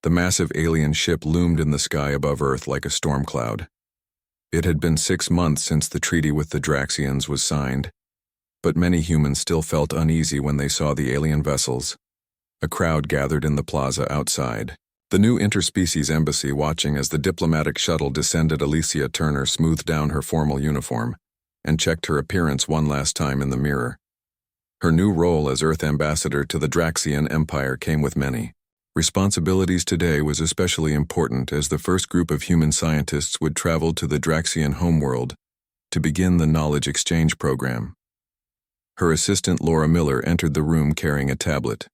The massive alien ship loomed in the sky above Earth like a storm cloud. It had been 6 months since the treaty with the Draxians was signed, but many humans still felt uneasy when they saw the alien vessels. A crowd gathered in the plaza outside. The new interspecies embassy watching as the diplomatic shuttle descended. Alicia Turner smoothed down her formal uniform and checked her appearance one last time in the mirror. Her new role as Earth ambassador to the Draxian Empire came with many responsibilities. Today was especially important as the first group of human scientists would travel to the Draxian homeworld to begin the knowledge exchange program. Her assistant Laura Miller entered the room carrying a tablet.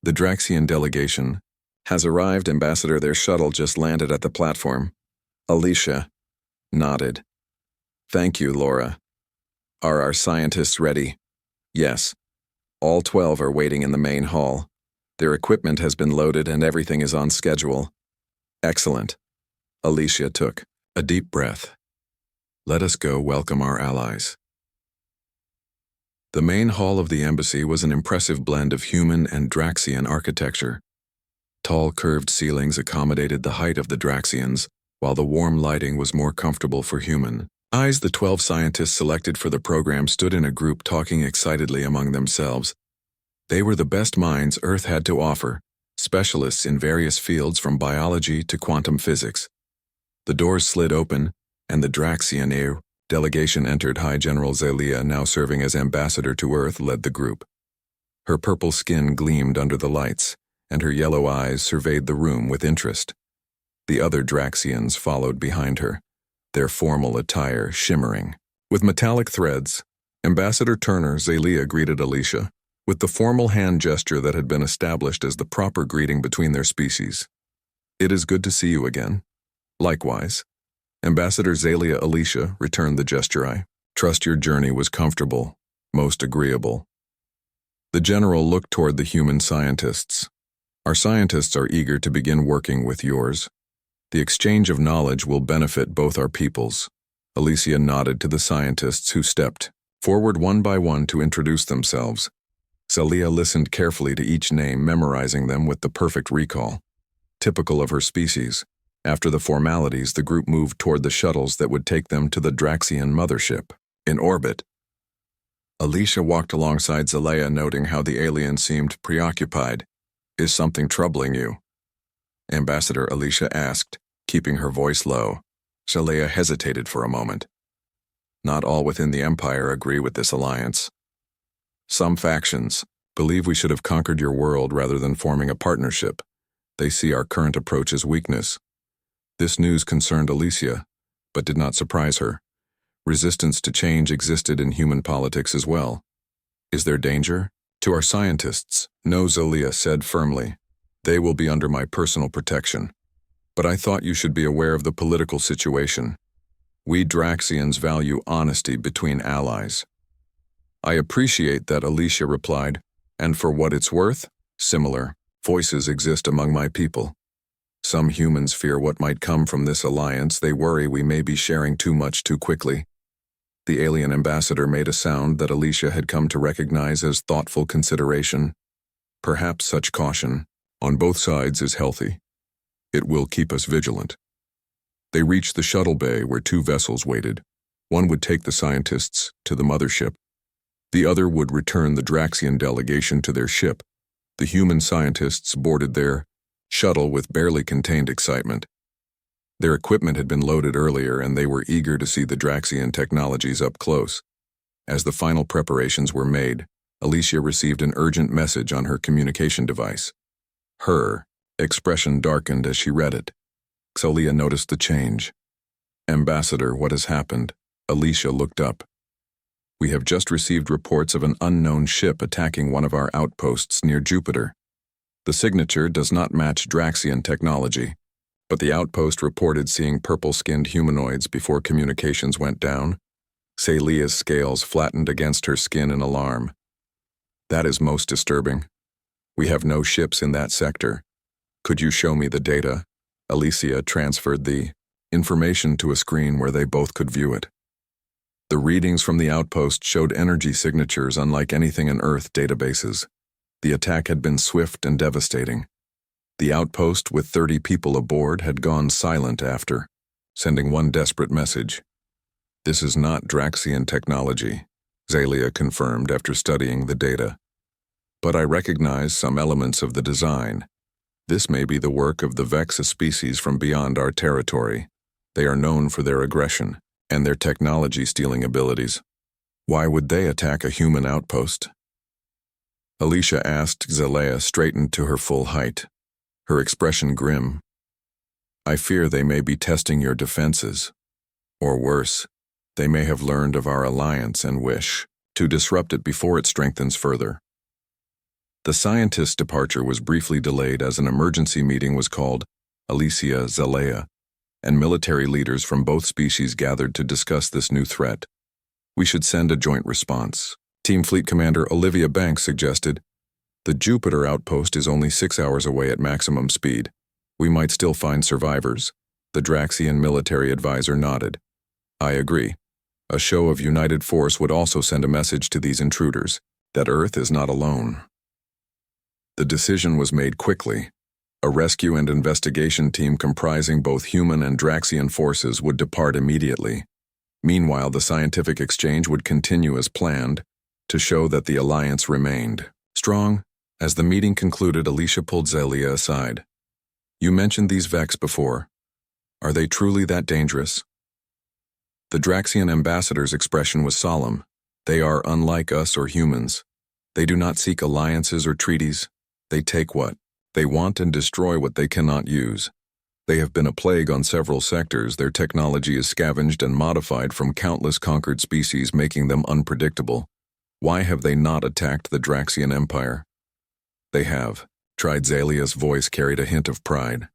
The Draxian delegation has arrived, Ambassador. Their shuttle just landed at the platform. Alicia nodded. Thank you, Laura. Are our scientists ready? Yes. All 12 are waiting in the main hall. Their equipment has been loaded and everything is on schedule. Excellent. Alicia took a deep breath. Let us go welcome our allies. The main hall of the embassy was an impressive blend of human and Draxian architecture. Tall curved ceilings accommodated the height of the Draxians, while the warm lighting was more comfortable for human eyes. The 12 scientists selected for the program stood in a group talking excitedly among themselves. They were the best minds Earth had to offer, specialists in various fields from biology to quantum physics. The doors slid open, and the Draxian Air delegation entered. High General Zelia, now serving as ambassador to Earth, led the group. Her purple skin gleamed under the lights, and her yellow eyes surveyed the room with interest. The other Draxians followed behind her, their formal attire shimmering with metallic threads. Ambassador Turner Zelia greeted Alicia with the formal hand gesture that had been established as the proper greeting between their species. It is good to see you again. Likewise. Ambassador Zelia. Alicia returned the gesture. I trust your journey was comfortable, most agreeable. The general looked toward the human scientists. Our scientists are eager to begin working with yours. The exchange of knowledge will benefit both our peoples. Alicia nodded to the scientists who stepped forward one by one to introduce themselves. Zelia listened carefully to each name, memorizing them with the perfect recall, typical of her species. After the formalities, the group moved toward the shuttles that would take them to the Draxian mothership. In orbit, Alicia walked alongside Zelia, noting how the alien seemed preoccupied. Is something troubling you? Ambassador Alicia asked, keeping her voice low. Zelia hesitated for a moment. Not all within the Empire agree with this alliance. Some factions believe we should have conquered your world rather than forming a partnership. They see our current approach as weakness. This news concerned Alicia, but did not surprise her. Resistance to change existed in human politics as well. Is there danger? To our scientists, no, Zelia said firmly. They will be under my personal protection. But I thought you should be aware of the political situation. We Draxians value honesty between allies. I appreciate that, Alicia replied, and for what it's worth, similar voices exist among my people. Some humans fear what might come from this alliance. They worry we may be sharing too much too quickly. The alien ambassador made a sound that Alicia had come to recognize as thoughtful consideration. Perhaps such caution, on both sides, is healthy. It will keep us vigilant. They reached the shuttle bay where 2 vessels waited. One would take the scientists to the mothership. The other would return the Draxian delegation to their ship. The human scientists boarded their shuttle with barely contained excitement. Their equipment had been loaded earlier, and they were eager to see the Draxian technologies up close. As the final preparations were made, Alicia received an urgent message on her communication device. Her expression darkened as she read it. Zelia noticed the change. Ambassador, what has happened? Alicia looked up. We have just received reports of an unknown ship attacking one of our outposts near Jupiter. The signature does not match Draxian technology, but the outpost reported seeing purple-skinned humanoids before communications went down. Zelia's scales flattened against her skin in alarm. That is most disturbing. We have no ships in that sector. Could you show me the data? Alicia transferred the information to a screen where they both could view it. The readings from the outpost showed energy signatures unlike anything in Earth databases. The attack had been swift and devastating. The outpost with 30 people aboard had gone silent after, sending one desperate message. "This is not Draxian technology," Xalia confirmed after studying the data. "But I recognize some elements of the design. This may be the work of the Vex, a species from beyond our territory. They are known for their aggression and their technology-stealing abilities. Why would they attack a human outpost?" Alicia asked. Xalia straightened to her full height, her expression grim. "I fear they may be testing your defenses. Or worse, they may have learned of our alliance and wish to disrupt it before it strengthens further." The scientist's departure was briefly delayed as an emergency meeting was called. Alicia, Xalia, and military leaders from both species gathered to discuss this new threat. "We should send a joint response," Team Fleet Commander Olivia Banks suggested. "The Jupiter outpost is only 6 hours away at maximum speed. We might still find survivors." The Draxian military advisor nodded. "I agree. A show of united force would also send a message to these intruders that Earth is not alone." The decision was made quickly. A rescue and investigation team comprising both human and Draxian forces would depart immediately. Meanwhile, the scientific exchange would continue as planned to show that the alliance remained strong. As the meeting concluded, Alicia pulled Xalia aside. "You mentioned these Vex before. Are they truly that dangerous?" The Draxian ambassador's expression was solemn. "They are unlike us or humans. They do not seek alliances or treaties. They take what they want and destroy what they cannot use. They have been a plague on several sectors. Their technology is scavenged and modified from countless conquered species, making them unpredictable. Why have they not attacked the Draxian Empire?" "They have," Xalia's voice carried a hint of pride.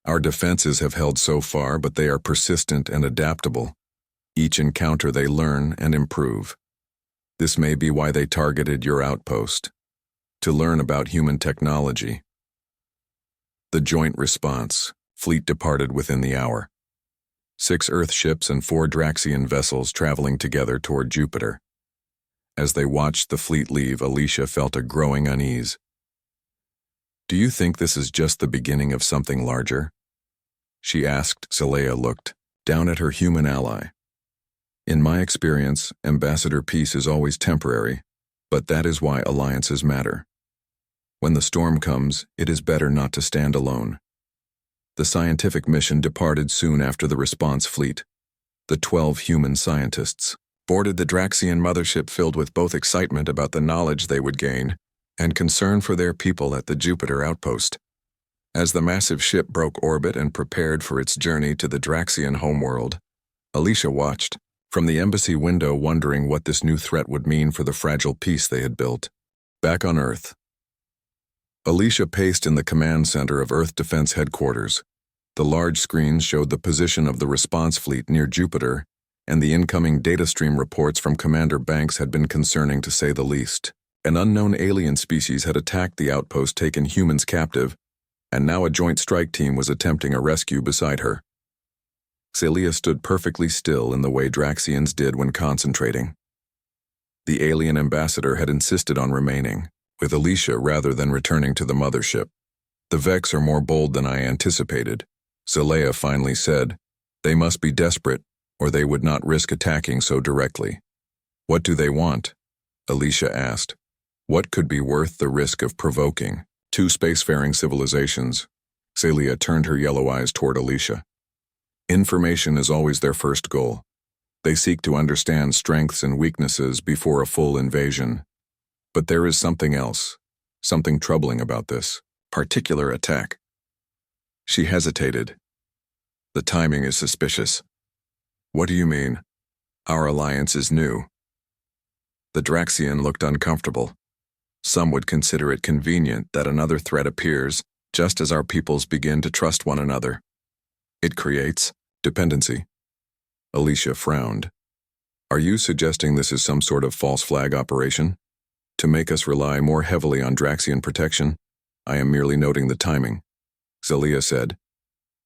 "Our defenses have held so far, but they are persistent and adaptable. Each encounter they learn and improve. This may be why they targeted your outpost, to learn about human technology." The joint response. Fleet departed within the hour. 6 Earth ships and 4 Draxian vessels traveling together toward Jupiter. As they watched the fleet leave, Alicia felt a growing unease. "Do you think this is just the beginning of something larger?" she asked. Xalia looked down at her human ally. "In my experience, Ambassador, peace is always temporary, but that is why alliances matter. When the storm comes, it is better not to stand alone." The scientific mission departed soon after the response fleet. The 12 human scientists boarded the Draxian mothership, filled with both excitement about the knowledge they would gain and concern for their people at the Jupiter outpost. As the massive ship broke orbit and prepared for its journey to the Draxian homeworld, Alicia watched from the embassy window, wondering what this new threat would mean for the fragile peace they had built. Back on Earth, Alicia paced in the command center of Earth Defense Headquarters. The large screens showed the position of the response fleet near Jupiter, and the incoming data stream reports from Commander Banks had been concerning, to say the least. An unknown alien species had attacked the outpost, taken humans captive, and now a joint strike team was attempting a rescue beside her. Xalia stood perfectly still in the way Draxians did when concentrating. The alien ambassador had insisted on remaining with Alicia rather than returning to the mothership. "The Vex are more bold than I anticipated," Xalia finally said. "They must be desperate, or they would not risk attacking so directly." "What do they want?" Alicia asked. "What could be worth the risk of provoking 2 spacefaring civilizations?" Xalia turned her yellow eyes toward Alicia. "Information is always their first goal. They seek to understand strengths and weaknesses before a full invasion. But there is something else, something troubling about this particular attack." She hesitated. "The timing is suspicious." "What do you mean?" "Our alliance is new." The Draxian looked uncomfortable. "Some would consider it convenient that another threat appears just as our peoples begin to trust one another. It creates dependency." Alicia frowned. "Are you suggesting this is some sort of false flag operation? To make us rely more heavily on Draxian protection?" "I am merely noting the timing," Xalia said.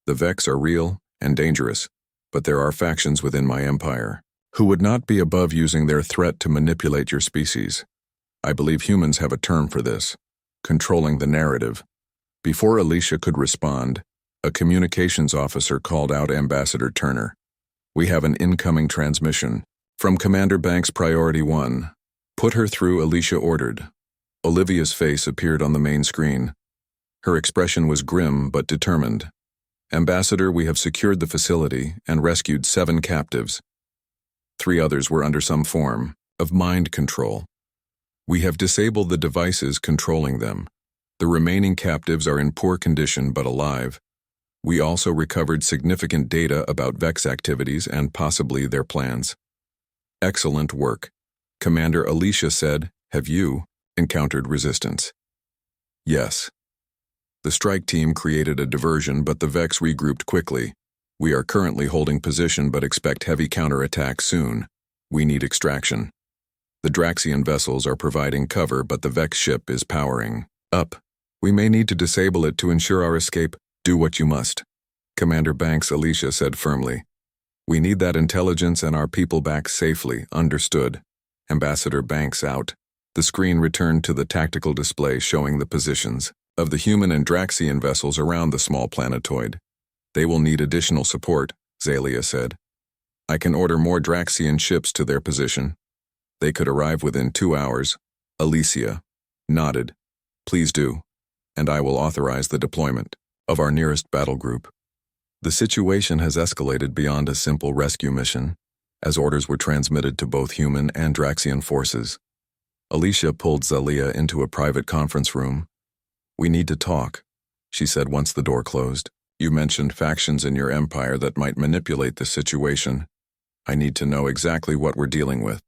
"The Vex are real and dangerous, but there are factions within my empire who would not be above using their threat to manipulate your species. I believe humans have a term for this: controlling the narrative. Before Alicia could respond, a communications officer called out Ambassador Turner. "We have an incoming transmission. From Commander Banks Priority 1. Put her through," Alicia ordered. Olivia's face appeared on the main screen. Her expression was grim but determined. "Ambassador, we have secured the facility and rescued 7 captives. 3 others were under some form of mind control. We have disabled the devices controlling them. The remaining captives are in poor condition but alive. We also recovered significant data about Vex activities and possibly their plans." "Excellent work," Commander Alicia said. "Have you encountered resistance?" "Yes. The strike team created a diversion, but the Vex regrouped quickly. We are currently holding position but expect heavy counterattack soon. We need extraction. The Draxian vessels are providing cover, but the Vex ship is powering up. We may need to disable it to ensure our escape. Do what you must," Commander Banks Alicia said firmly. "We need that intelligence and our people back safely. Understood." Ambassador Banks out. The screen returned to the tactical display showing the positions of the human and Draxian vessels around the small planetoid. "They will need additional support," Zalia said. "I can order more Draxian ships to their position. They could arrive within 2 hours." Alicia nodded. "Please do, and I will authorize the deployment of our nearest battle group." The situation has escalated beyond a simple rescue mission, as orders were transmitted to both human and Draxian forces. Alicia pulled Zalia into a private conference room. "We need to talk," she said once the door closed. "You mentioned factions in your empire that might manipulate the situation. I need to know exactly what we're dealing with."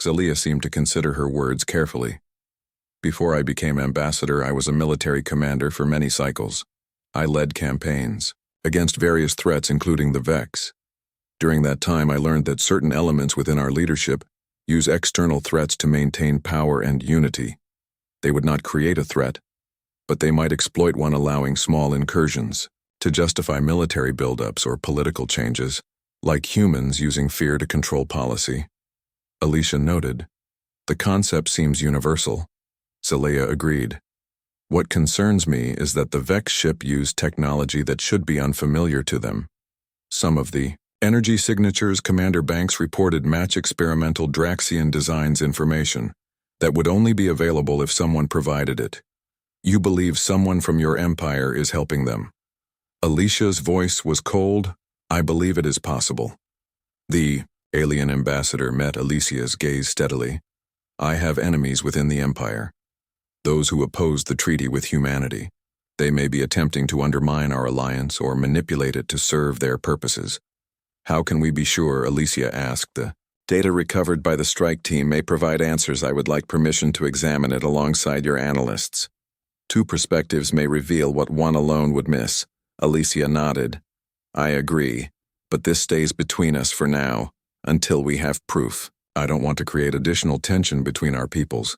Zalia seemed to consider her words carefully. "Before I became ambassador, I was a military commander for many cycles. I led campaigns against various threats, including the Vex. During that time, I learned that certain elements within our leadership use external threats to maintain power and unity. They would not create a threat, but they might exploit one, allowing small incursions to justify military buildups or political changes, like humans using fear to control policy." Alicia noted. "The concept seems universal." Zalia agreed. "What concerns me is that the Vex ship used technology that should be unfamiliar to them. Some of the energy signatures Commander Banks reported match experimental Draxian designs information that would only be available if someone provided it. You believe someone from your empire is helping them?" Alicia's voice was cold. "I believe it is possible." The alien ambassador met Alicia's gaze steadily. "I have enemies within the empire. Those who oppose the treaty with humanity. They may be attempting to undermine our alliance or manipulate it to serve their purposes." "How can we be sure?" Alicia asked. "The data recovered by the strike team may provide answers. I would like permission to examine it alongside your analysts. 2 perspectives may reveal what one alone would miss." Alicia nodded. "I agree, but this stays between us for now, until we have proof. I don't want to create additional tension between our peoples."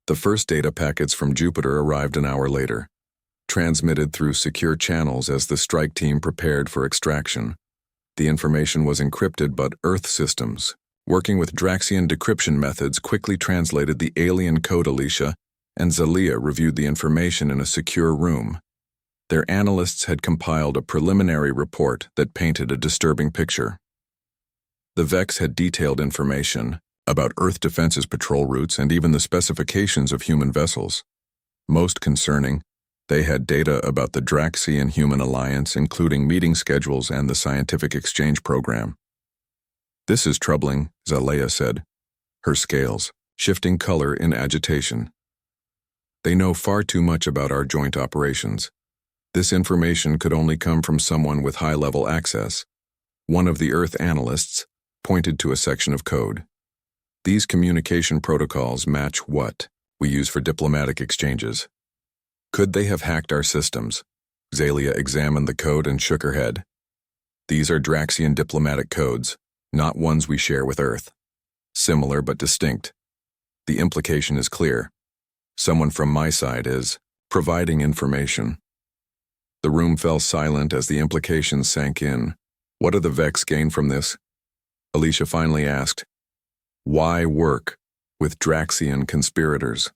The first data packets from Jupiter arrived an hour later, transmitted through secure channels as the strike team prepared for extraction. The information was encrypted, but Earth systems, working with Draxian decryption methods, quickly translated the alien code. Alicia and Zalia reviewed the information in a secure room. Their analysts had compiled a preliminary report that painted a disturbing picture. The Vex had detailed information about Earth defenses, patrol routes, and even the specifications of human vessels. Most concerning, they had data about the Draxian-Human Alliance, including meeting schedules and the scientific exchange program. "This is troubling," Zalia said, her scales shifting color in agitation. "They know far too much about our joint operations. This information could only come from someone with high-level access." One of the Earth analysts pointed to a section of code. "These communication protocols match what we use for diplomatic exchanges. Could they have hacked our systems?" Zalia examined the code and shook her head. "These are Draxian diplomatic codes, not ones we share with Earth. Similar but distinct. The implication is clear. Someone from my side is providing information." The room fell silent as the implications sank in. "What do the Vex gain from this?" Alicia finally asked. "Why work with Draxian conspirators?"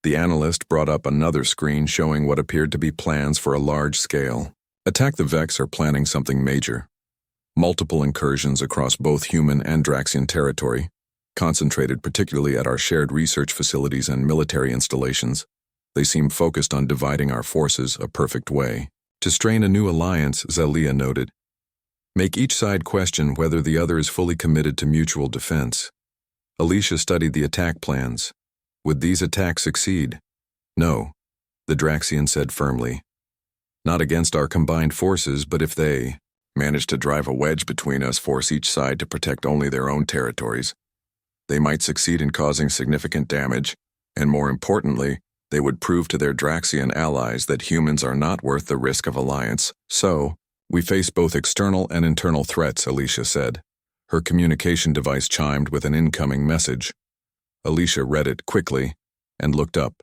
The analyst brought up another screen showing what appeared to be plans for a large scale attack. The Vex are planning something major. Multiple incursions across both human and Draxian territory, concentrated particularly at our shared research facilities and military installations. They seem focused on dividing our forces a perfect way to strain a new alliance, Zelia noted. Make each side question whether the other is fully committed to mutual defense. Alicia studied the attack plans. Would these attacks succeed? No, the Draxian said firmly. Not against our combined forces, but if they manage to drive a wedge between us, force each side to protect only their own territories, they might succeed in causing significant damage, and more importantly, they would prove to their Draxian allies that humans are not worth the risk of alliance. So, we face both external and internal threats, Alicia said. Her communication device chimed with an incoming message. Alicia read it quickly and looked up.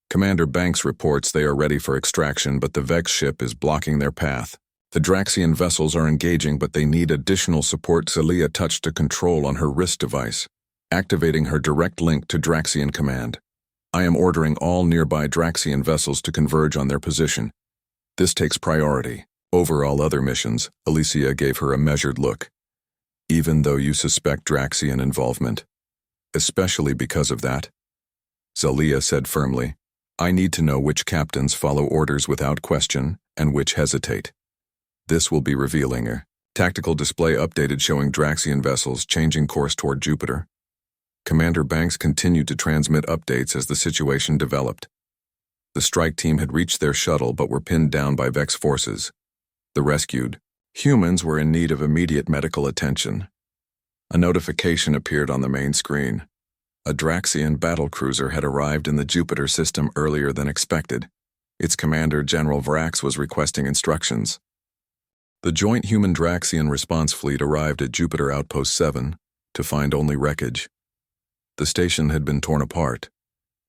Commander Banks reports they are ready for extraction, but the Vex ship is blocking their path. The Draxian vessels are engaging, but they need additional support. Zelia touched a control on her wrist device, activating her direct link to Draxian command. I am ordering all nearby Draxian vessels to converge on their position. This takes priority over all other missions. Alicia gave her a measured look. Even though you suspect Draxian involvement, especially because of that, Zelia said firmly, I need to know which captains follow orders without question and which hesitate. This will be revealing. A tactical display updated showing Draxian vessels changing course toward Jupiter. Commander Banks continued to transmit updates as the situation developed. The strike team had reached their shuttle but were pinned down by Vex forces. The rescued humans were in need of immediate medical attention. A notification appeared on the main screen. A Draxian battlecruiser had arrived in the Jupiter system earlier than expected. Its commander, General Vrax, was requesting instructions. The joint human-Draxian response fleet arrived at Jupiter Outpost 7 to find only wreckage. The station had been torn apart,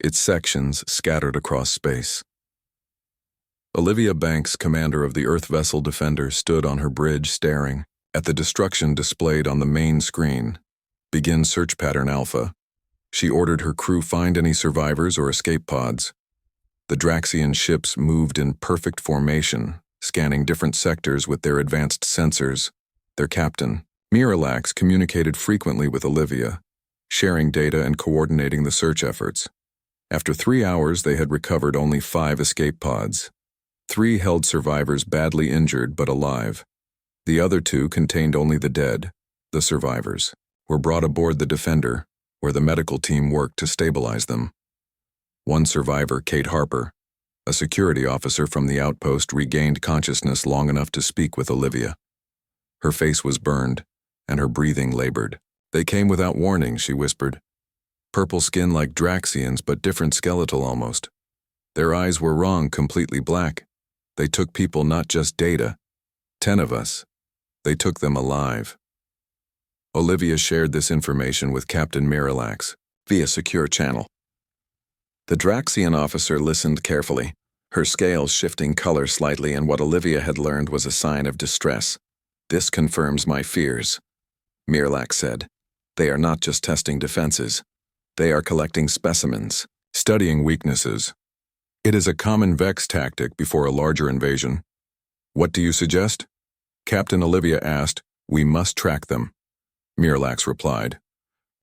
its sections scattered across space. Olivia Banks, commander of the Earth vessel Defender, stood on her bridge staring at the destruction displayed on the main screen. Begin search pattern Alpha. She ordered her crew find any survivors or escape pods. The Draxian ships moved in perfect formation, scanning different sectors with their advanced sensors. Their captain, Miralax, communicated frequently with Olivia, sharing data and coordinating the search efforts. After 3 hours, they had recovered only 5 escape pods. 3 held survivors badly injured but alive. The other 2 contained only the dead. The survivors were brought aboard the Defender, where the medical team worked to stabilize them. One survivor, Kate Harper, a security officer from the outpost, regained consciousness long enough to speak with Olivia. Her face was burned, and her breathing labored. They came without warning, she whispered. Purple skin like Draxians, but different skeletal almost. Their eyes were wrong, completely black. They took people, not just data. 10 of us. They took them alive. Olivia shared this information with Captain Miralax via secure channel. The Draxian officer listened carefully, her scales shifting color slightly, and what Olivia had learned was a sign of distress. This confirms my fears, Miralax said. They are not just testing defenses. They are collecting specimens, studying weaknesses. It is a common Vex tactic before a larger invasion. What do you suggest? Captain Olivia asked. We must track them, Miralax replied.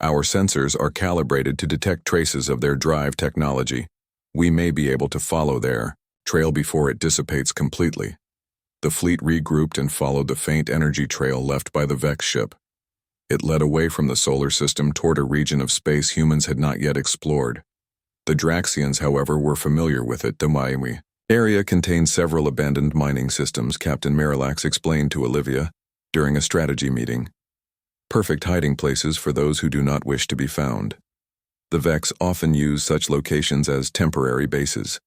Our sensors are calibrated to detect traces of their drive technology. We may be able to follow their trail before it dissipates completely. The fleet regrouped and followed the faint energy trail left by the Vex ship. It led away from the solar system toward a region of space humans had not yet explored. The Draxians, however, were familiar with it. The Miami area contained several abandoned mining systems, Captain Miralax explained to Olivia during a strategy meeting. Perfect hiding places for those who do not wish to be found. The Vex often use such locations as temporary bases.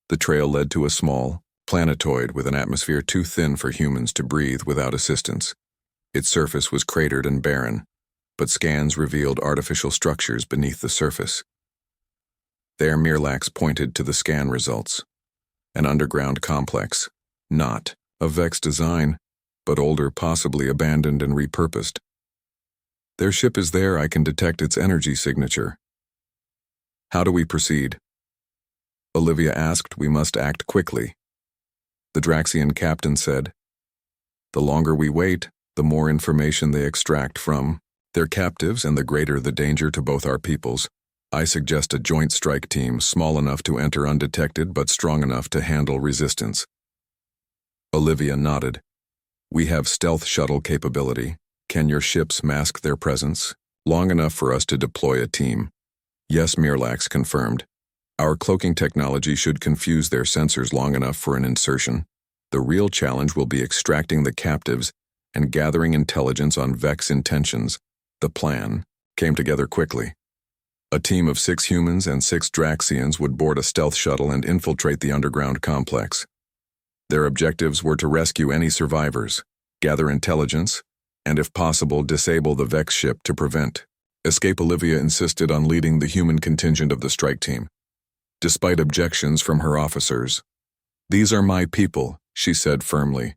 The trail led to a small planetoid with an atmosphere too thin for humans to breathe without assistance. Its surface was cratered and barren, but scans revealed artificial structures beneath the surface. There, Miralax pointed to the scan results. An underground complex, not of Vex design, but older, possibly abandoned and repurposed. Their ship is there. I can detect its energy signature. How do we proceed? Olivia asked. We must act quickly. The Draxian captain said, the longer we wait, the more information they extract from their captives and the greater the danger to both our peoples. I suggest a joint strike team small enough to enter undetected but strong enough to handle resistance. Olivia nodded. We have stealth shuttle capability. Can your ships mask their presence? Long enough for us to deploy a team. Yes, Mirlax confirmed. Our cloaking technology should confuse their sensors long enough for an insertion. The real challenge will be extracting the captives and gathering intelligence on Vex intentions. The plan came together quickly. A team of 6 humans and 6 Draxians would board a stealth shuttle and infiltrate the underground complex. Their objectives were to rescue any survivors, gather intelligence, and if possible disable the Vex ship to prevent escape. Olivia insisted on leading the human contingent of the strike team, despite objections from her officers. These are my people, she said firmly.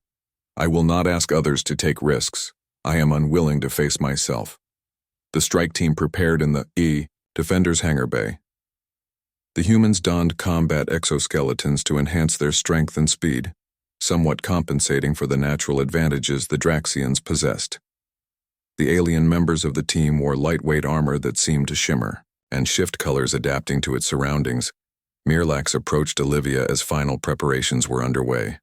I will not ask others to take risks. I am unwilling to face myself. The strike team prepared in the Defender's hangar bay. The humans donned combat exoskeletons to enhance their strength and speed, somewhat compensating for the natural advantages the Draxians possessed. The alien members of the team wore lightweight armor that seemed to shimmer, and shift colors adapting to its surroundings. Mirlax approached Olivia as final preparations were underway.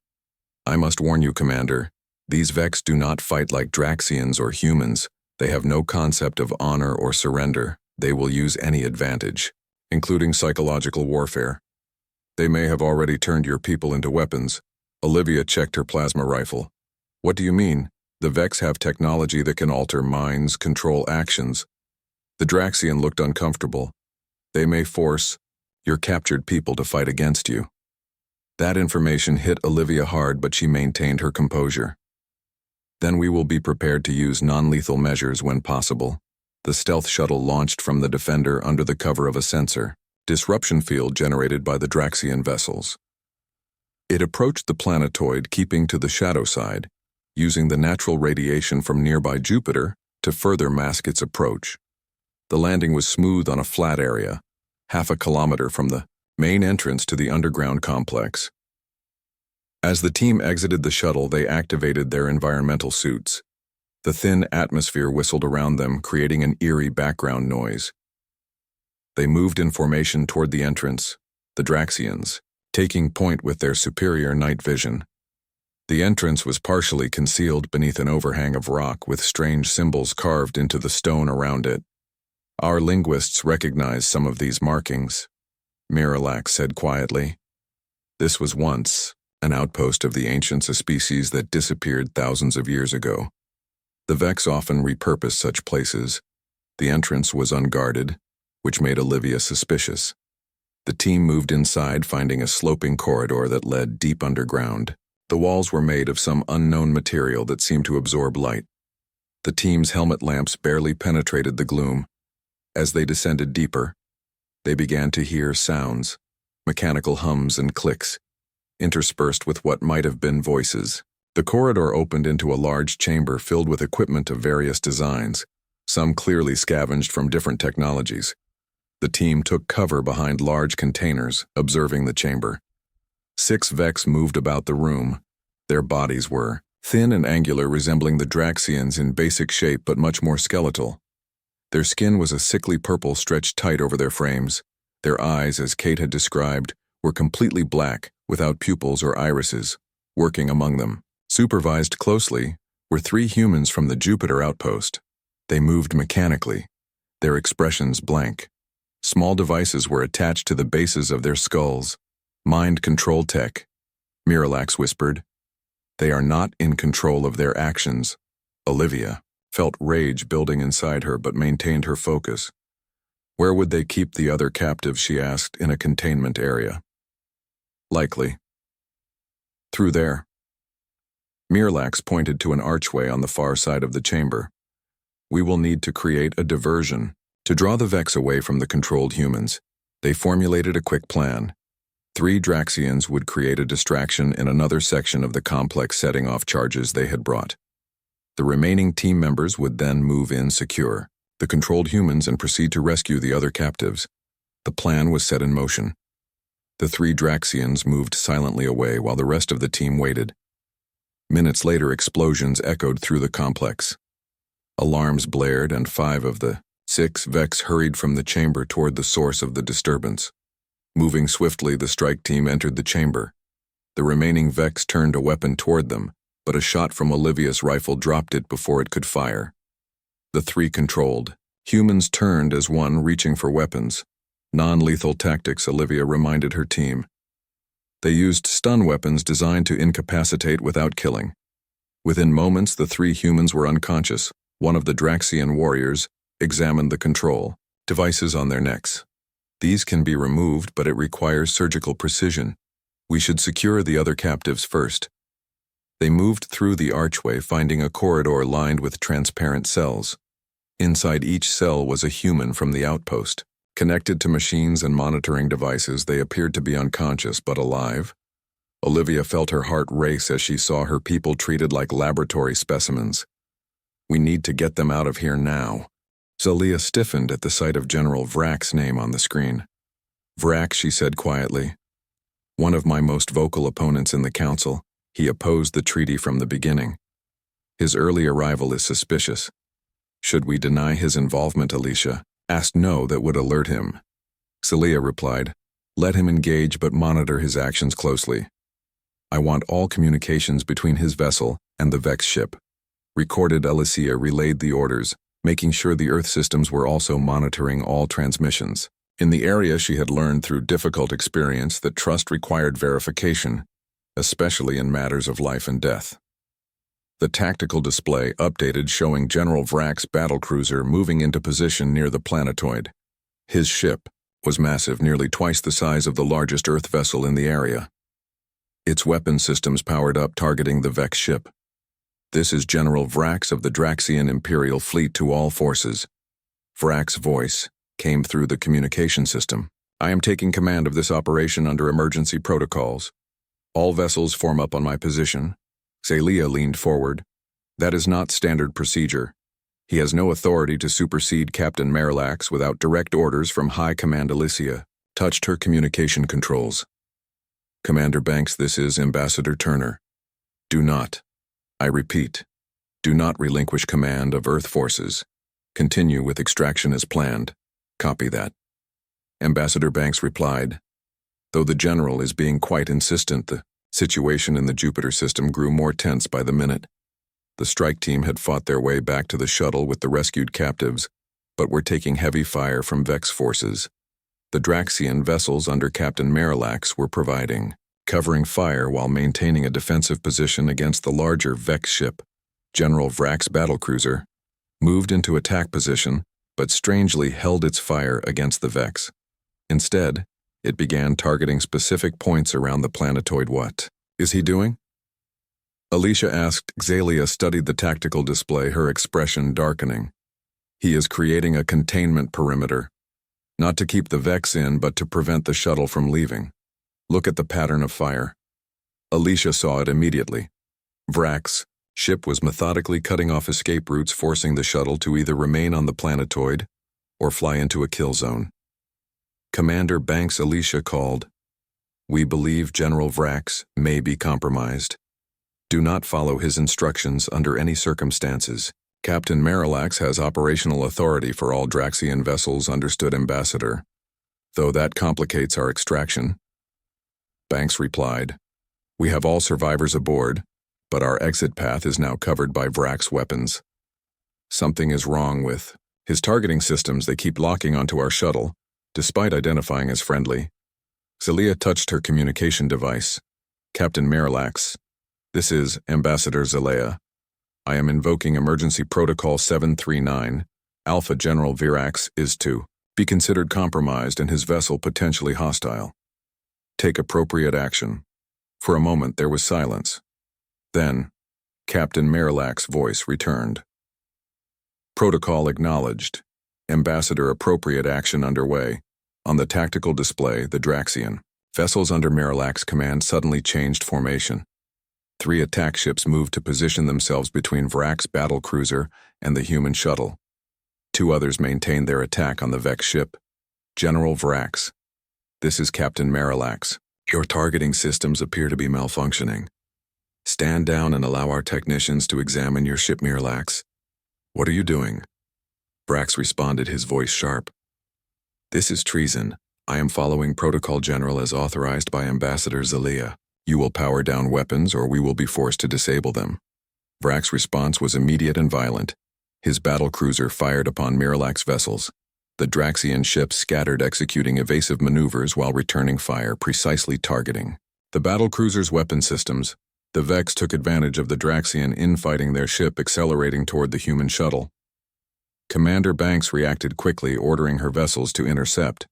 I must warn you, Commander, these Vex do not fight like Draxians or humans. They have no concept of honor or surrender. They will use any advantage, including psychological warfare. They may have already turned your people into weapons. Olivia checked her plasma rifle. What do you mean? The Vex have technology that can alter minds, control actions. The Draxian looked uncomfortable. They may force your captured people to fight against you. That information hit Olivia hard, but she maintained her composure. Then we will be prepared to use non-lethal measures when possible. The stealth shuttle launched from the Defender under the cover of a sensor, disruption field generated by the Draxian vessels. It approached the planetoid, keeping to the shadow side, using the natural radiation from nearby Jupiter to further mask its approach. The landing was smooth on a flat area, half a kilometer from the main entrance to the underground complex. As the team exited the shuttle, they activated their environmental suits. The thin atmosphere whistled around them, creating an eerie background noise. They moved in formation toward the entrance, the Draxians, taking point with their superior night vision. The entrance was partially concealed beneath an overhang of rock with strange symbols carved into the stone around it. Our linguists recognize some of these markings, Mirlax said quietly. This was once an outpost of the ancients, a species that disappeared thousands of years ago. The Vex often repurposed such places. The entrance was unguarded, which made Olivia suspicious. The team moved inside, finding a sloping corridor that led deep underground. The walls were made of some unknown material that seemed to absorb light. The team's helmet lamps barely penetrated the gloom. As they descended deeper, they began to hear sounds, mechanical hums and clicks, interspersed with what might have been voices. The corridor opened into a large chamber filled with equipment of various designs, some clearly scavenged from different technologies. The team took cover behind large containers, observing the chamber. 6 Vex moved about the room. Their bodies were thin and angular, resembling the Draxians in basic shape but much more skeletal. Their skin was a sickly purple stretched tight over their frames. Their eyes, as Kate had described, were completely black, without pupils or irises, working among them. Supervised closely were 3 humans from the Jupiter outpost. They moved mechanically, their expressions blank. Small devices were attached to the bases of their skulls. Mind control tech, Mirlax whispered. They are not in control of their actions. Olivia felt rage building inside her but maintained her focus. Where would they keep the other captives, she asked, in a containment area. Likely through there. Mirlax pointed to an archway on the far side of the chamber. We will need to create a diversion to draw the Vex away from the controlled humans. They formulated a quick plan. 3 Draxians would create a distraction in another section of the complex, setting off charges they had brought. The remaining team members would then move in, secure the controlled humans, and proceed to rescue the other captives. The plan was set in motion. The three Draxians moved silently away while the rest of the team waited. Minutes later, explosions echoed through the complex. Alarms blared, and 5 of the 6 Vex hurried from the chamber toward the source of the disturbance. Moving swiftly, the strike team entered the chamber. The remaining Vex turned a weapon toward them, but a shot from Olivia's rifle dropped it before it could fire. The 3 controlled. Humans turned as one, reaching for weapons. Non-lethal tactics, Olivia reminded her team. They used stun weapons designed to incapacitate without killing. Within moments, the 3 humans were unconscious. One of the Draxian warriors examined the control devices on their necks. These can be removed, but it requires surgical precision. We should secure the other captives first. They moved through the archway, finding a corridor lined with transparent cells. Inside each cell was a human from the outpost. Connected to machines and monitoring devices, they appeared to be unconscious but alive. Olivia felt her heart race as she saw her people treated like laboratory specimens. We need to get them out of here now. Zalia stiffened at the sight of General Vrak's name on the screen. Vrak, she said quietly. One of my most vocal opponents in the council. He opposed the treaty from the beginning. His early arrival is suspicious. Should we deny his involvement, Alicia? Asked no, that would alert him. Zalia replied, let him engage but monitor his actions closely. I want all communications between his vessel and the Vex ship. Recorded, Alicia relayed the orders, making sure the Earth systems were also monitoring all transmissions. In the area, she had learned through difficult experience that trust required verification, especially in matters of life and death. The tactical display updated, showing General Vrak's battlecruiser moving into position near the planetoid. His ship was massive, nearly twice the size of the largest Earth vessel in the area. Its weapon systems powered up, targeting the Vex ship. This is General Vrak's of the Draxian Imperial Fleet to all forces. Vrak's voice came through the communication system. I am taking command of this operation under emergency protocols. All vessels form up on my position. Zalia leaned forward. That is not standard procedure. He has no authority to supersede Captain Marillax without direct orders from High Command. Alicia touched her communication controls. Commander Banks, this is Ambassador Turner. Do not, I repeat, do not relinquish command of Earth forces. Continue with extraction as planned. Copy that. Ambassador Banks replied. Though the general is being quite insistent, the situation in the Jupiter system grew more tense by the minute. The strike team had fought their way back to the shuttle with the rescued captives, but were taking heavy fire from Vex forces. The Draxian vessels under Captain Marillax were covering fire while maintaining a defensive position against the larger Vex ship. General Vrak's battlecruiser moved into attack position, but strangely held its fire against the Vex. Instead, it began targeting specific points around the planetoid. What is he doing? Alicia asked. Zalia studied the tactical display, her expression darkening. He is creating a containment perimeter, not to keep the Vex in, but to prevent the shuttle from leaving. Look at the pattern of fire. Alicia saw it immediately. Vrak's ship was methodically cutting off escape routes, forcing the shuttle to either remain on the planetoid or fly into a kill zone. Commander Banks, Alicia called. We believe General Vrak's may be compromised. Do not follow his instructions under any circumstances. Captain Marillax has operational authority for all Draxian vessels, understood, Ambassador. Though that complicates our extraction. Banks replied. We have all survivors aboard, but our exit path is now covered by Vrak's weapons. Something is wrong with his targeting systems. They keep locking onto our shuttle, despite identifying as friendly. Zalia touched her communication device. Captain Marillax, this is Ambassador Zalia. I am invoking Emergency Protocol 739. Alpha General Virax is to be considered compromised and his vessel potentially hostile. Take appropriate action. For a moment there was silence. Then, Captain Marillax's voice returned. Protocol acknowledged. Ambassador, appropriate action underway. On the tactical display, the Draxian vessels under Marillax's command suddenly changed formation. 3 attack ships moved to position themselves between Vrak's battlecruiser and the human shuttle. 2 others maintained their attack on the Vex ship. General Vrax, this is Captain Marillax. Your targeting systems appear to be malfunctioning. Stand down and allow our technicians to examine your ship, Marillax. What are you doing? Vrax responded, his voice sharp. This is treason. I am following Protocol General as authorized by Ambassador Zelia. You will power down weapons or we will be forced to disable them. Vrax's response was immediate and violent. His battlecruiser fired upon Marillax vessels. The Draxian ships scattered, executing evasive maneuvers while returning fire, precisely targeting the battlecruiser's weapon systems. The Vex took advantage of the Draxian infighting their ship, accelerating toward the human shuttle. Commander Banks reacted quickly, ordering her vessels to intercept.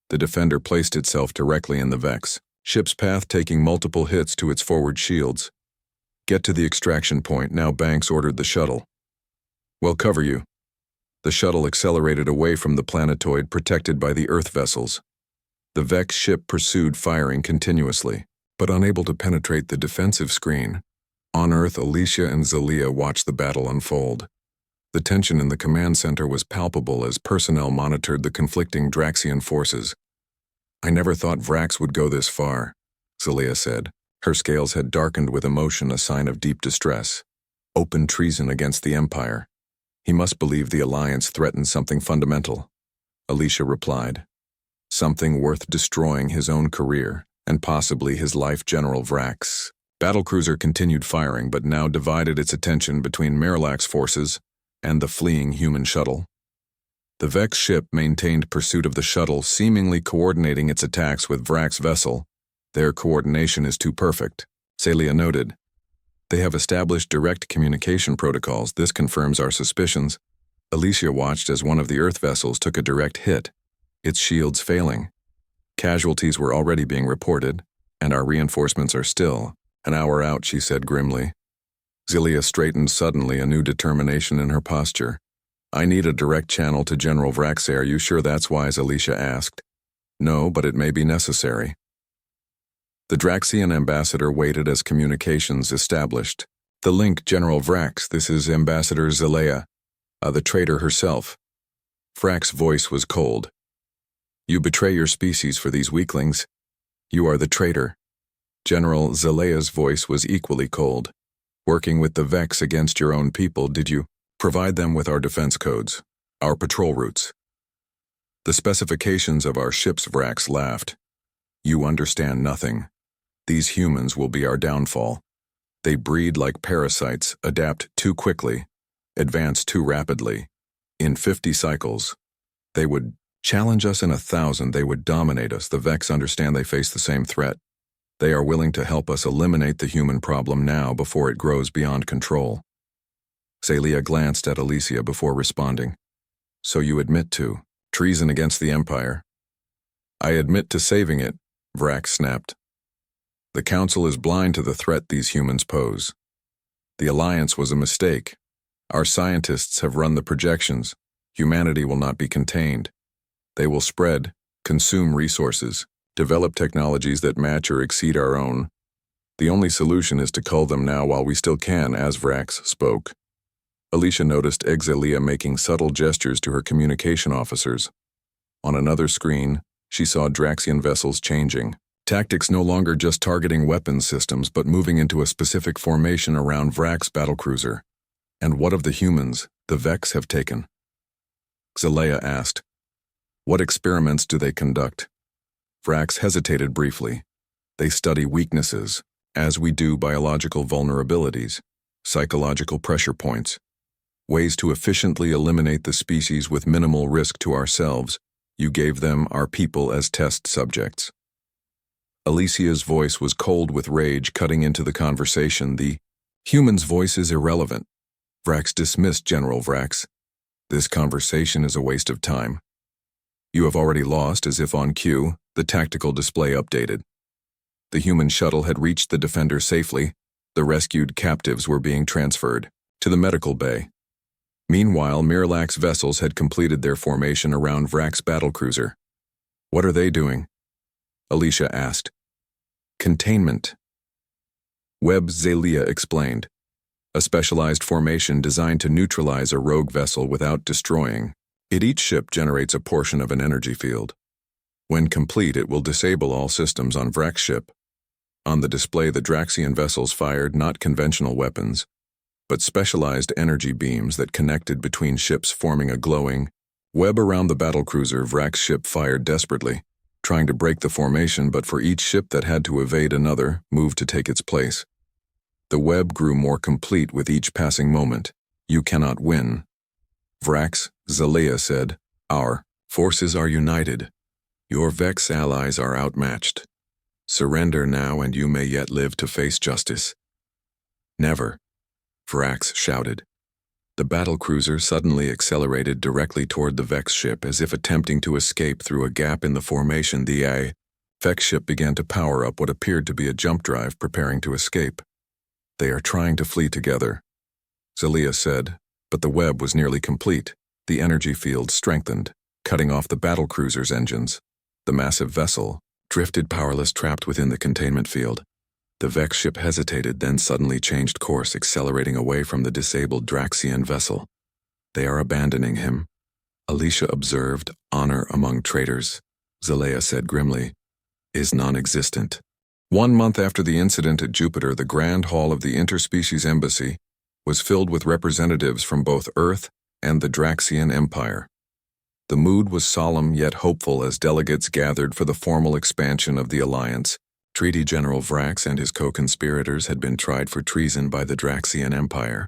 The Defender placed itself directly in the Vex ship's path, taking multiple hits to its forward shields. Get to the extraction point now, Banks ordered the shuttle. We'll cover you. The shuttle accelerated away from the planetoid, protected by the Earth vessels. The Vex ship pursued, firing continuously, but unable to penetrate the defensive screen. On Earth, Alicia and Zelia watched the battle unfold. The tension in the command center was palpable as personnel monitored the conflicting Draxian forces. I never thought Vrax would go this far, Zelia said. Her scales had darkened with emotion, a sign of deep distress. Open treason against the Empire. He must believe the Alliance threatens something fundamental. Alicia replied. Something worth destroying his own career, and possibly his life. General Vrax. Battlecruiser continued firing, but now divided its attention between Marillax forces and the fleeing human shuttle. The Vex ship maintained pursuit of the shuttle, seemingly coordinating its attacks with Vrax's vessel. Their coordination is too perfect, Zelia noted. They have established direct communication protocols. This confirms our suspicions. Alicia watched as one of the Earth vessels took a direct hit, its shields failing. Casualties were already being reported, and our reinforcements are still an hour out, she said grimly. Zelia straightened suddenly, a new determination in her posture. I need a direct channel to General Vrax. Are you sure that's wise? Alicia asked. No, but it may be necessary. The Draxian ambassador waited as communications established. The link, General Vrax, this is Ambassador Zelia, the traitor herself. Vrax's voice was cold. You betray your species for these weaklings. You are the traitor. General Zelia's voice was equally cold. Working with the Vex against your own people, did you provide them with our defense codes, our patrol routes? The specifications of our ships, Vrax laughed. You understand nothing. These humans will be our downfall. They breed like parasites, adapt too quickly, advance too rapidly. In 50 cycles, they would challenge us. In 1,000, they would dominate us. The Vex understand they face the same threat. They are willing to help us eliminate the human problem now before it grows beyond control. Zelia glanced at Alicia before responding. So you admit to treason against the Empire? I admit to saving it, Vrax snapped. The Council is blind to the threat these humans pose. The Alliance was a mistake. Our scientists have run the projections. Humanity will not be contained. They will spread, consume resources, develop technologies that match or exceed our own. The only solution is to cull them now while we still can, as Vrax spoke. Alicia noticed Zelia making subtle gestures to her communication officers. On another screen, she saw Draxian vessels changing. Tactics no longer just targeting weapons systems, but moving into a specific formation around Vrax's battlecruiser. And what of the humans the Vex have taken? Zelia asked. What experiments do they conduct? Vrax hesitated briefly. They study weaknesses, as we do biological vulnerabilities, psychological pressure points, ways to efficiently eliminate the species with minimal risk to ourselves. You gave them our people as test subjects. Alicia's voice was cold with rage, cutting into the conversation. The human's voice is irrelevant. Vrax dismissed. General Vrax. This conversation is a waste of time. You have already lost. As if on cue, the tactical display updated. The human shuttle had reached the Defender safely. The rescued captives were being transferred to the medical bay. Meanwhile, Marillax vessels had completed their formation around Vrax's battlecruiser. What are they doing? Alicia asked. Containment. Zelia explained. A specialized formation designed to neutralize a rogue vessel without destroying Each ship generates a portion of an energy field. When complete, it will disable all systems on Vrak's ship. On the display, the Draxian vessels fired not conventional weapons, but specialized energy beams that connected between ships, forming a glowing web around the battlecruiser. Vrak's ship fired desperately, trying to break the formation, but for each ship that had to evade, another moved to take its place. The web grew more complete with each passing moment. "You cannot win." Vrak's Zalea said, "Our forces are united. Your Vex allies are outmatched. Surrender now and you may yet live to face justice." "Never," Vrax shouted. The battlecruiser suddenly accelerated directly toward the Vex ship, as if attempting to escape through a gap in the formation. The Vex ship began to power up what appeared to be a jump drive, preparing to escape. "They are trying to flee together," Zalea said, but the web was nearly complete. The energy field strengthened, cutting off the battlecruiser's engines. The massive vessel drifted powerless, trapped within the containment field. The Vex ship hesitated, then suddenly changed course, accelerating away from the disabled Draxian vessel. "They are abandoning him," Alicia observed. "Honor among traitors," Zalea said grimly, "is non-existent." 1 month after the incident at Jupiter, the Grand Hall of the Interspecies Embassy was filled with representatives from both Earth and the Draxian Empire. The mood was solemn yet hopeful as delegates gathered for the formal expansion of the alliance. Treaty General Vrax and his co-conspirators had been tried for treason by the Draxian Empire.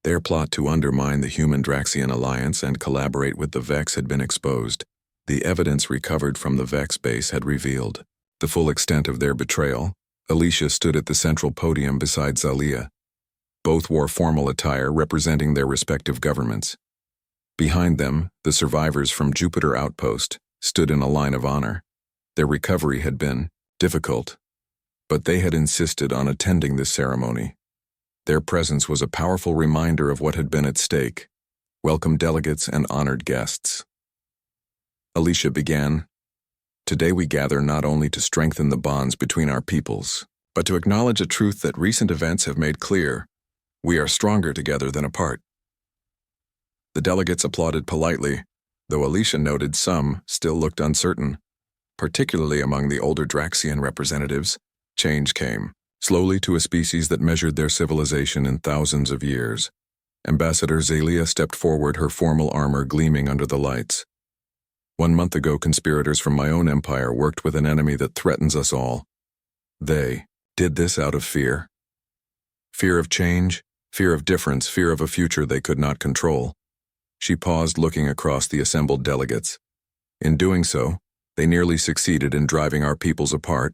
Their plot to undermine the human-Draxian alliance and collaborate with the Vex had been exposed. The evidence recovered from the Vex base had revealed the full extent of their betrayal. Alicia stood at the central podium beside Zalea. Both wore formal attire representing their respective governments. Behind them, the survivors from Jupiter Outpost stood in a line of honor. Their recovery had been difficult, but they had insisted on attending this ceremony. Their presence was a powerful reminder of what had been at stake. Welcome delegates and honored guests. Alicia began, "Today we gather not only to strengthen the bonds between our peoples, but to acknowledge a truth that recent events have made clear. We are stronger together than apart." The delegates applauded politely, though Alicia noted some still looked uncertain. Particularly among the older Draxian representatives, change came slowly to a species that measured their civilization in thousands of years. Ambassador Zalea stepped forward, her formal armor gleaming under the lights. 1 month ago, conspirators from my own empire worked with an enemy that threatens us all. They did this out of fear. Fear of change, fear of difference, fear of a future they could not control. She paused, looking across the assembled delegates. In doing so, they nearly succeeded in driving our peoples apart.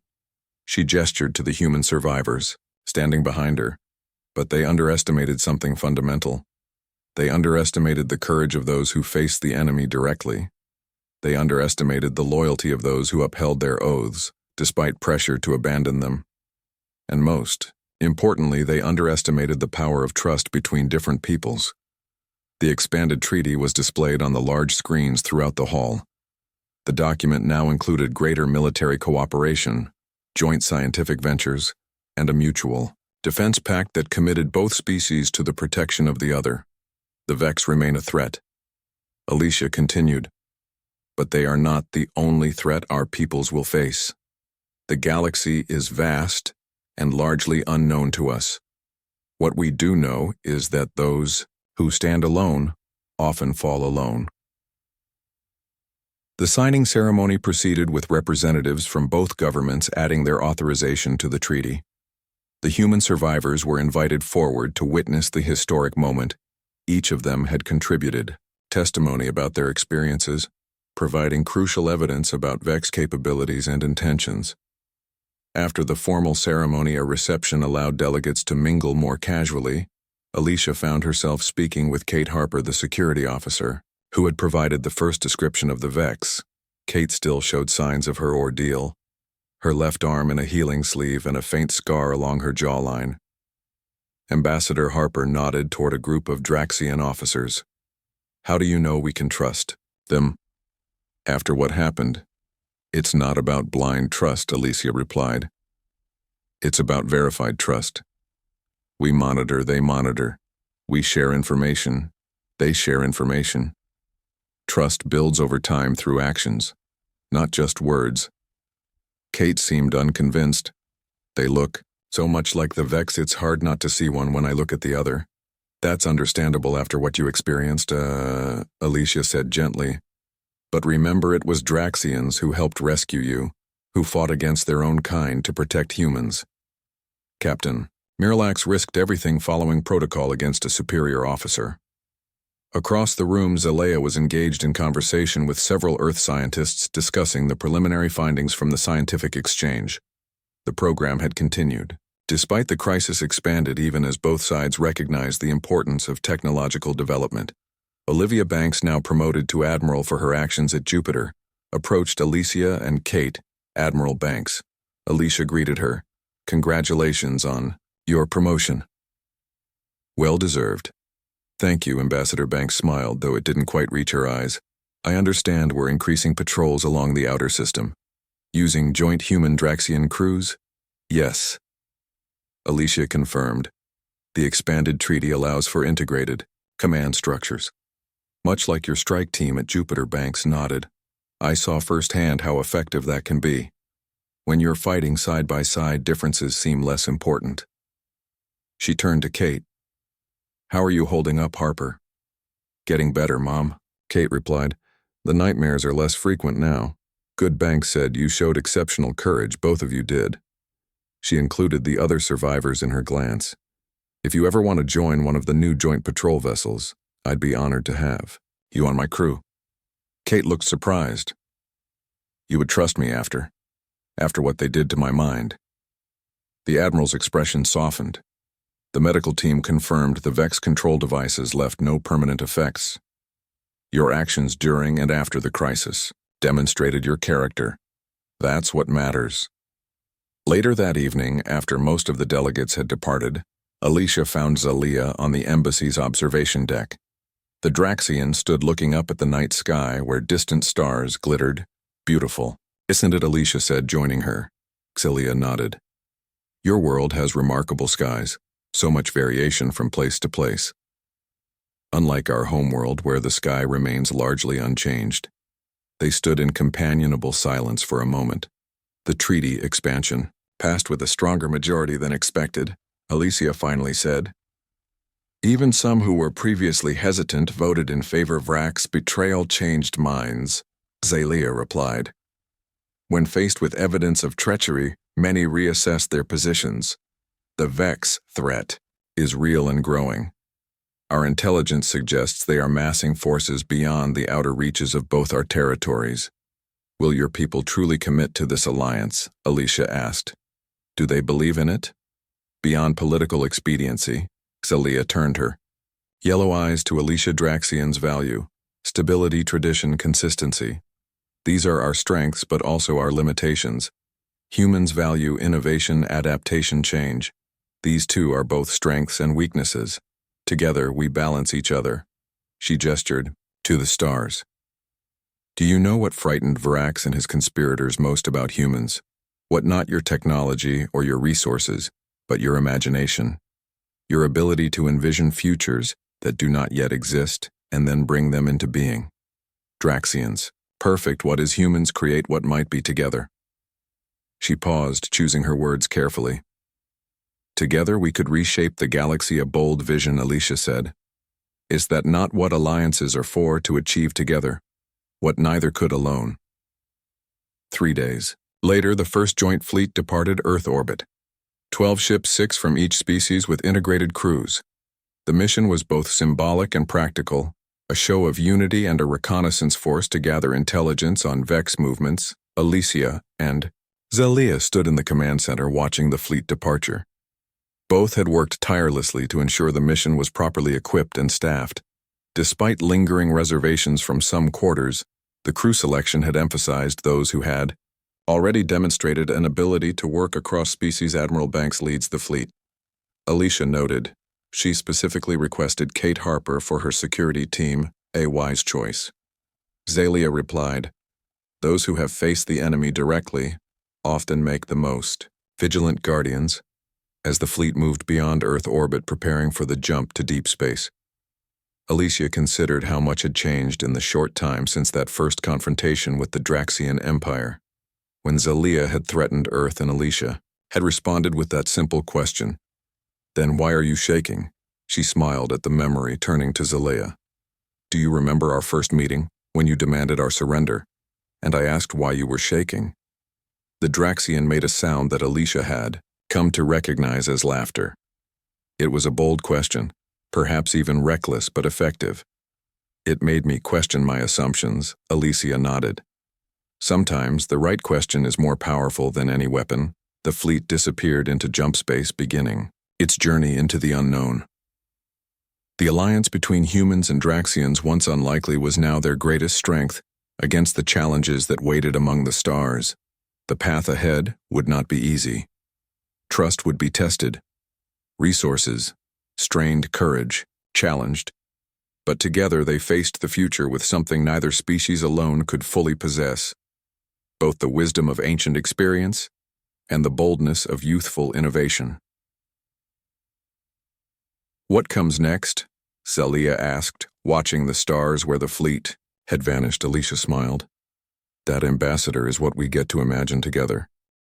She gestured to the human survivors, standing behind her, but they underestimated something fundamental. They underestimated the courage of those who faced the enemy directly. They underestimated the loyalty of those who upheld their oaths, despite pressure to abandon them. And most importantly, they underestimated the power of trust between different peoples. The expanded treaty was displayed on the large screens throughout the hall. The document now included greater military cooperation, joint scientific ventures, and a mutual defense pact that committed both species to the protection of the other. The Vex remain a threat. Alicia continued, but they are not the only threat our peoples will face. The galaxy is vast and largely unknown to us. What we do know is that those who stand alone often fall alone. The signing ceremony proceeded with representatives from both governments adding their authorization to the treaty. The human survivors were invited forward to witness the historic moment. Each of them had contributed testimony about their experiences, providing crucial evidence about Vex capabilities and intentions. After the formal ceremony, a reception allowed delegates to mingle more casually. Alicia found herself speaking with Kate Harper, the security officer, who had provided the first description of the Vex. Kate still showed signs of her ordeal, her left arm in a healing sleeve and a faint scar along her jawline. Ambassador Harper nodded toward a group of Draxian officers. "How do you know we can trust them?" "After what happened, it's not about blind trust," Alicia replied. "It's about verified trust. We monitor, they monitor. We share information, they share information. Trust builds over time through actions, not just words. Kate seemed unconvinced. They look so much like the Vex it's hard not to see one when I look at the other. That's understandable after what you experienced, Alicia said gently. But remember, it was Draxians who helped rescue you, who fought against their own kind to protect humans. Captain, Miralax risked everything following protocol against a superior officer. Across the room, Zalea was engaged in conversation with several Earth scientists discussing the preliminary findings from the scientific exchange. The program had continued. Despite the crisis expanded even as both sides recognized the importance of technological development. Olivia Banks, now promoted to Admiral for her actions at Jupiter, approached Alicia and Kate, Admiral Banks. Alicia greeted her. Congratulations on your promotion. Well deserved. Thank you, Ambassador Banks smiled, though it didn't quite reach her eyes. I understand we're increasing patrols along the outer system. Using joint human-Draxian crews? Yes. Alicia confirmed. The expanded treaty allows for integrated command structures. Much like your strike team at Jupiter, Banks nodded. I saw firsthand how effective that can be. When you're fighting side by side, differences seem less important. She turned to Kate. How are you holding up, Harper? Getting better, Mom, Kate replied. The nightmares are less frequent now. Good, Banks said. You showed exceptional courage, both of you did. She included the other survivors in her glance. If you ever want to join one of the new joint patrol vessels, I'd be honored to have you on my crew. Kate looked surprised. You would trust me after what they did to my mind. The Admiral's expression softened. The medical team confirmed the Vex control devices left no permanent effects. Your actions during and after the crisis demonstrated your character. That's what matters. Later that evening, after most of the delegates had departed, Alicia found Zalea on the embassy's observation deck. The Draxian stood looking up at the night sky where distant stars glittered. Beautiful. Isn't it? Alicia said, joining her. Zalea nodded. Your world has remarkable skies, so much variation from place to place. Unlike our homeworld where the sky remains largely unchanged. They stood in companionable silence for a moment. The treaty expansion passed with a stronger majority than expected, Alicia finally said. Even some who were previously hesitant voted in favor. Vrax's betrayal changed minds, Zalea replied. When faced with evidence of treachery, many reassessed their positions. The Vex threat is real and growing. Our intelligence suggests they are massing forces beyond the outer reaches of both our territories. Will your people truly commit to this alliance? Alicia asked. Do they believe in it? Beyond political expediency, Zalea turned her yellow eyes to Alicia. Draxian's value, stability, tradition, consistency. These are our strengths but also our limitations. Humans value innovation, adaptation, change. These two are both strengths and weaknesses. Together we balance each other. She gestured to the stars. Do you know what frightened Vrax and his conspirators most about humans? What not your technology or your resources, but your imagination. Your ability to envision futures that do not yet exist and then bring them into being. Draxians, perfect what is, humans create what might be together. She paused, choosing her words carefully. Together we could reshape the galaxy, a bold vision, Alicia said. Is that not what alliances are for, to achieve together? What neither could alone. 3 days. Later, the first joint fleet departed Earth orbit. 12 ships, 6 from each species with integrated crews. The mission was both symbolic and practical, a show of unity and a reconnaissance force to gather intelligence on Vex movements. Alicia and Zalea stood in the command center watching the fleet departure. Both had worked tirelessly to ensure the mission was properly equipped and staffed. Despite lingering reservations from some quarters, the crew selection had emphasized those who had already demonstrated an ability to work across species. Admiral Banks leads the fleet. Alicia noted. She specifically requested Kate Harper for her security team, a wise choice. Zalea replied, those who have faced the enemy directly often make the most vigilant guardians, as the fleet moved beyond Earth orbit preparing for the jump to deep space. Alicia considered how much had changed in the short time since that first confrontation with the Draxian Empire. When Zelia had threatened Earth, and Alicia had responded with that simple question, "Then why are you shaking?" She smiled at the memory, turning to Zelia. "Do you remember our first meeting, when you demanded our surrender, and I asked why you were shaking?" The Draxian made a sound that Alicia had come to recognize as laughter. It was a bold question, perhaps even reckless but effective. "It made me question my assumptions," Alicia nodded. "Sometimes the right question is more powerful than any weapon." The fleet disappeared into jump space, beginning its journey into the unknown. The alliance between humans and Draxians, once unlikely, was now their greatest strength against the challenges that waited among the stars. The path ahead would not be easy. Trust would be tested. Resources, strained courage, challenged. But together they faced the future with something neither species alone could fully possess: both the wisdom of ancient experience and the boldness of youthful innovation. "What comes next?" Zelia asked, watching the stars where the fleet had vanished. Alicia smiled. "That ambassador is what we get to imagine together."